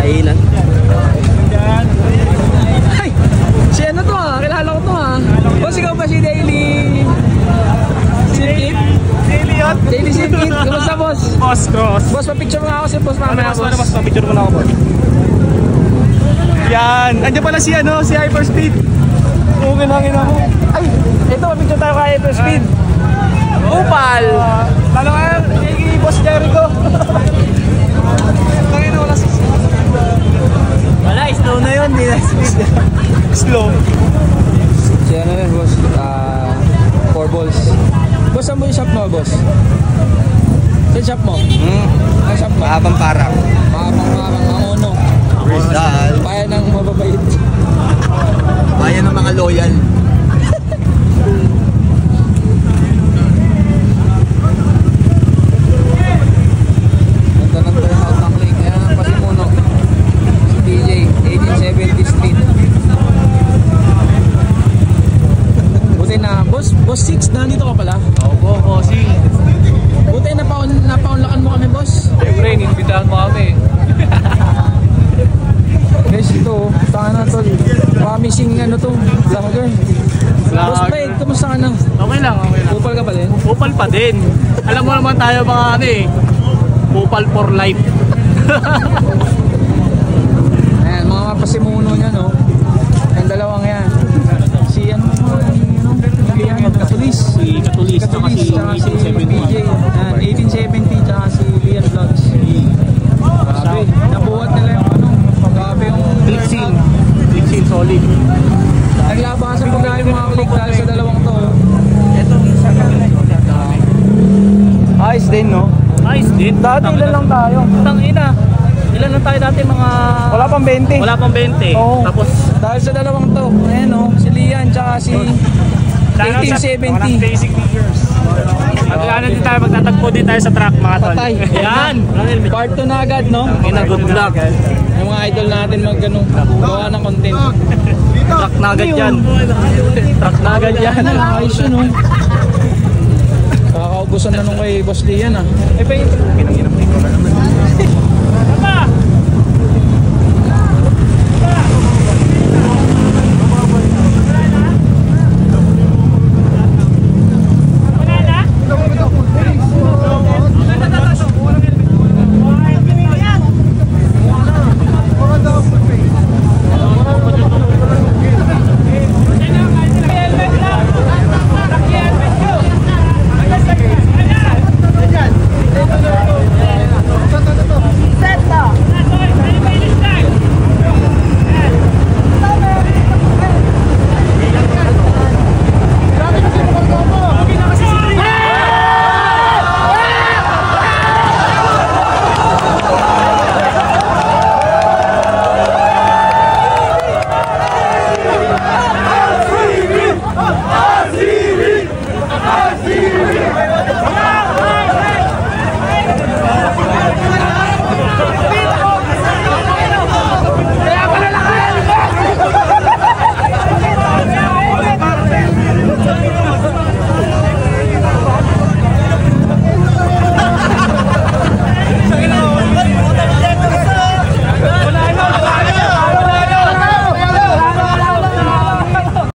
Kailan? Ay! Si ano to ha? Kilala ko to ha? Boss, ikaw ba si Daily? Silkit? Daily yun? Daily Silkit? Kumusta boss? Boss Cross. Boss, papicture mo nga ako si boss mamaya boss. Boss, papicture mo na ako boss. Yan! Andiyan pala si ano, si Hyperspeed. Oo, ginangin ako. Ay! Ito, papicture tayo kay Hyperspeed. Upal! Lalo nga, kay Boss Jericho. Tangin wala sa wala, slow na yun, hindi na speed. Slow. Si ano yun boss? 4 balls. Boss, saan mo yung shop mo boss? Saan shop mo? Ang shop mo? Mahabang parang. Mahabang ang ono. Rizal. Bayan ng mababait. Bayan ng mga loyal. Boss 6, nandito ka pala? Oo, bossy. Buti napaunlakan mo kami, boss. Siyempre, inimbitahan mo kami. Guys, ito, sana tol. Promising ano to, vlogger. Boss Fred, kumusta ka na? Okay lang, okay lang. Upal ka pa din? Upal pa din. Alam mo naman tayo mga ano eh. Upal for life. Ayan, mga kapasimuno niya, no? Ang dalawang yan. Si ano, Katulis. Si Katulis, tsaka si PJ. 1870, tsaka si Lian Vlogs. Grabe, nabuhat nila yung ano. Grabe yung Click solid. naglabasan po na yung mga click dahil sa dalawang to. Ayos din, no? Ayos din. Dati ilan lang tayo? Tangina. Ilan lang tayo dati mga... Wala pang 20. Wala pang 20. Oo. Tapos... Dahil sa dalawang to. Ayan, no? Si Lian, tsaka si... 1870. Basic figures. Magkano din tayo, magtatagpo din tayo sa track mga tol. Patay. Yan! Part 2 na agad, no? Ina, good luck. Yung mga idol natin gawa ng content. Track na agad yan. Track na agad yan. Ayos yun, no? Kakaubusan na nung kay Boss Lian, ah. Eh, pa yung...